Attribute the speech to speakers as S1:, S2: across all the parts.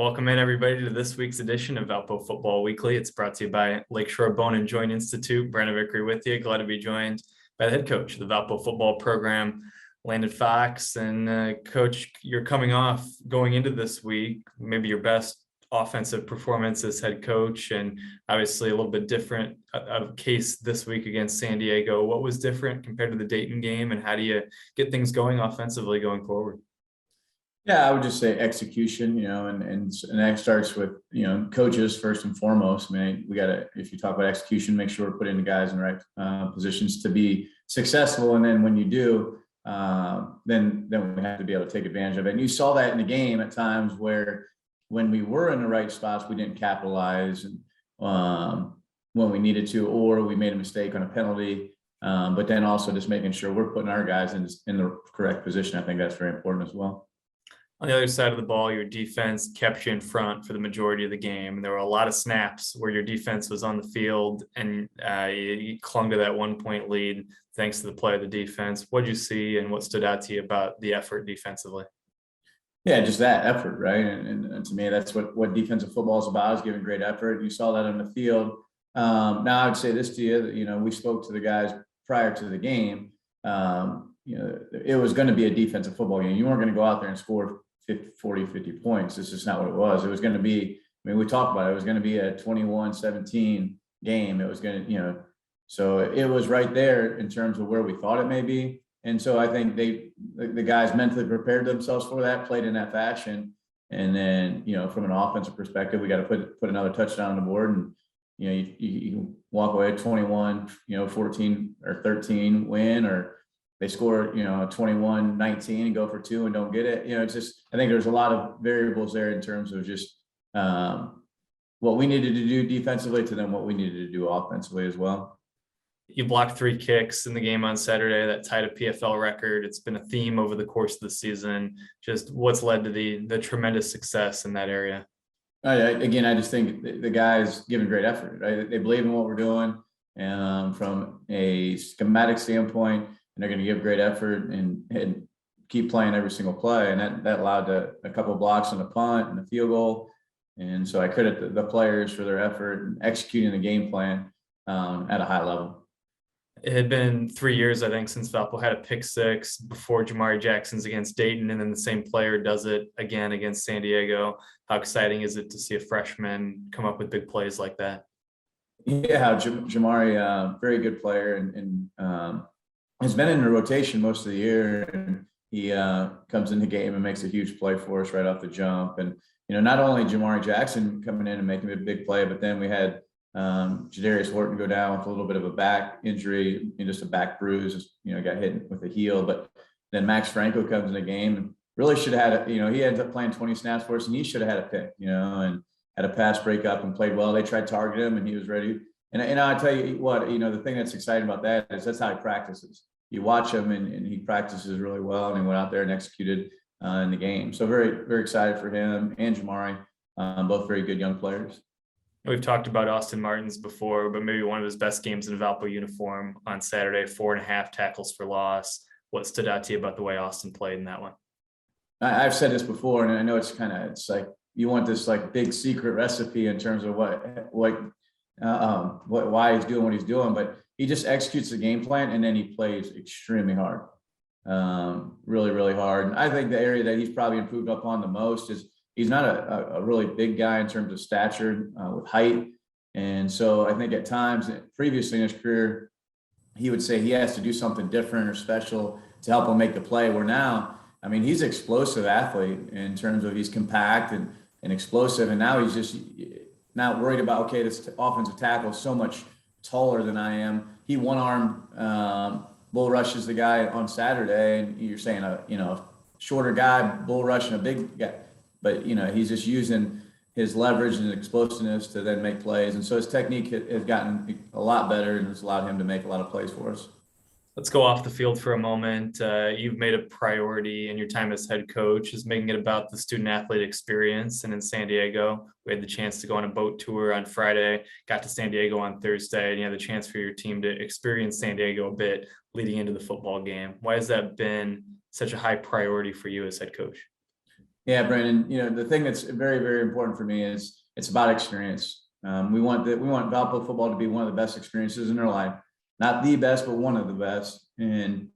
S1: Welcome in everybody to this week's edition of Valpo Football Weekly. It's brought to you by Lakeshore Bone and Joint Institute. Brandon Vickery with you. Glad to be joined by the head coach of the Valpo football program, Landon Fox. And Coach, you're coming off going into this week, maybe your best offensive performance as head coach, and obviously a little bit different of case this week against San Diego. What was different compared to the Dayton game, and how do you get things going offensively going forward?
S2: Yeah, I would just say execution, and that starts with, coaches first and foremost. I mean, we got to, if you talk about execution, make sure we're putting the guys in the right positions to be successful. And then when you do, then we have to be able to take advantage of it. And you saw that in the game at times where when we were in the right spots, we didn't capitalize when we needed to, or we made a mistake on a penalty. But then also just making sure we're putting our guys in the correct position. I think that's very important as well.
S1: On the other side of the ball, your defense kept you in front for the majority of the game. And there were a lot of snaps where your defense was on the field and you clung to that 1-point lead thanks to the play of the defense. What did you see and what stood out to you about the effort defensively?
S2: Yeah, just that effort, right? And to me, that's what defensive football is about, is giving great effort. You saw that on the field. Now, I would say this to you, we spoke to the guys prior to the game. It was going to be a defensive football game. You weren't going to go out there and score 50 points. This is not what it was. It was going to be, we talked about it. It was going to be a 21-17 game. It was going to, so it was right there in terms of where we thought it may be. And so I think the guys mentally prepared themselves for that, played in that fashion. And then, from an offensive perspective, we got to put another touchdown on the board, and, you can walk away 21, 14 or 13 win, or they score, 21-19 and go for 2 and don't get it. It's just, I think there's a lot of variables there in terms of just what we needed to do defensively to then what we needed to do offensively as well.
S1: You blocked 3 kicks in the game on Saturday that tied a PFL record. It's been a theme over the course of the season. Just what's led to the tremendous success in that area?
S2: Again, I just think the guys giving great effort, right? They believe in what we're doing, and from a schematic standpoint, and they're going to give great effort and keep playing every single play. And that allowed a couple of blocks on the punt and the field goal. And so I credit the players for their effort and executing the game plan at a high level.
S1: It had been 3 years, I think, since Valpo had a pick six before Jamari Jackson's against Dayton, and then the same player does it again against San Diego. How exciting is it to see a freshman come up with big plays like that?
S2: Yeah, Jamari, very good player, and has been in the rotation most of the year. And he comes in the game and makes a huge play for us right off the jump. And, not only Jamari Jackson coming in and making a big play, but then we had Jadarius Horton go down with a little bit of a back injury, just a back bruise, got hit with the heel. But then Max Franco comes in the game and really should have had he ends up playing 20 snaps for us, and he should have had a pick, and had a pass breakup and played well. They tried to target him and he was ready. And I tell you what, the thing that's exciting about that is that's how he practices. You watch him and he practices really well, and he went out there and executed in the game. So very, very excited for him and Jamari, both very good young players.
S1: We've talked about Austin Martins before, but maybe one of his best games in a Valpo uniform on Saturday, 4.5 tackles for loss. What stood out to you about the way Austin played in that one?
S2: I've said this before, and I know it's like you want this like big secret recipe in terms of why he's doing what he's doing, but he just executes the game plan and then he plays extremely hard, really, really hard. And I think the area that he's probably improved upon the most is he's not a really big guy in terms of stature with height. And so I think at times previously in his career, he would say he has to do something different or special to help him make the play, where now, he's an explosive athlete in terms of he's compact and explosive. And now he's just not worried about, okay, this offensive tackle is so much taller than I am. He one-arm bull rushes the guy on Saturday, and you're saying a shorter guy bull rushing a big guy. But, he's just using his leverage and explosiveness to then make plays. And so his technique has gotten a lot better, and it's allowed him to make a lot of plays for us.
S1: Let's go off the field for a moment. You've made a priority in your time as head coach is making it about the student athlete experience. And in San Diego, we had the chance to go on a boat tour on Friday, got to San Diego on Thursday, and you had the chance for your team to experience San Diego a bit leading into the football game. Why has that been such a high priority for you as head coach?
S2: Yeah, Brandon, the thing that's very, very important for me is it's about experience. We want Valpo football to be one of the best experiences in their life, not the best, but one of the best. And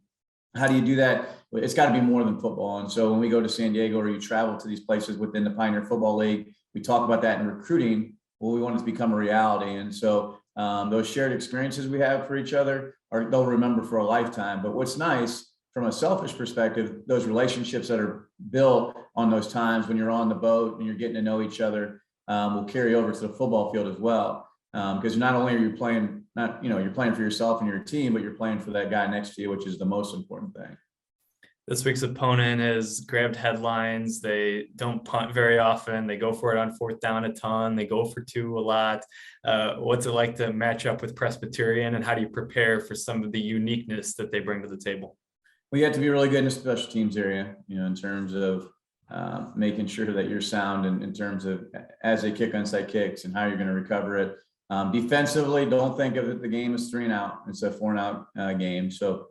S2: how do you do that? It's got to be more than football. And so when we go to San Diego or you travel to these places within the Pioneer Football League, we talk about that in recruiting. Well, we want it to become a reality. And so those shared experiences we have for each other they'll remember for a lifetime. But what's nice from a selfish perspective, those relationships that are built on those times when you're on the boat and you're getting to know each other will carry over to the football field as well. Because not only are you playing, you're playing for yourself and your team, but you're playing for that guy next to you, which is the most important thing.
S1: This week's opponent has grabbed headlines. They don't punt very often. They go for it on fourth down a ton. They go for two a lot. What's it like to match up with Presbyterian, and how do you prepare for some of the uniqueness that they bring to the table?
S2: Well, you have to be really good in the special teams area, in terms of making sure that you're sound in terms of as they kick onside kicks and how you're going to recover it. Defensively, don't think of it, the game as 3 and out. It's a 4 and out game. So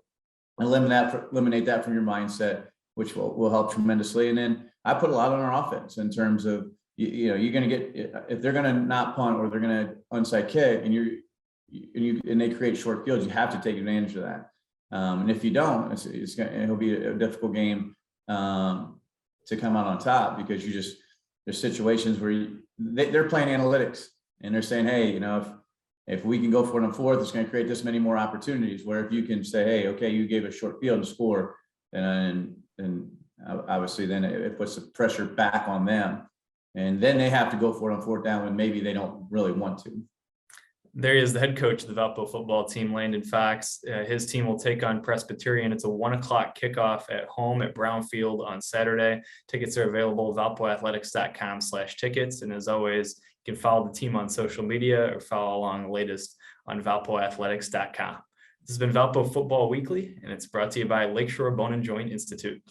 S2: eliminate that from your mindset, which will help tremendously. And then I put a lot on our offense in terms of, you're going to get, if they're going to not punt or they're going to onside kick and they create short fields, you have to take advantage of that. And if you don't, it'll be a difficult game to come out on top, because there's situations where they're playing analytics and they're saying, hey, if we can go for it on fourth, it's going to create this many more opportunities. Where if you can say, hey, okay, you gave a short field to score, and obviously then it puts the pressure back on them, and then they have to go for it on fourth down when maybe they don't really want to.
S1: There he is, the head coach of the Valpo football team, Landon Fox. His team will take on Presbyterian. It's a 1 o'clock kickoff at home at Brownfield on Saturday. Tickets are available at valpoathletics.com/tickets. And as always, you can follow the team on social media or follow along the latest on valpoathletics.com. This has been Valpo Football Weekly, and it's brought to you by Lakeshore Bone and Joint Institute.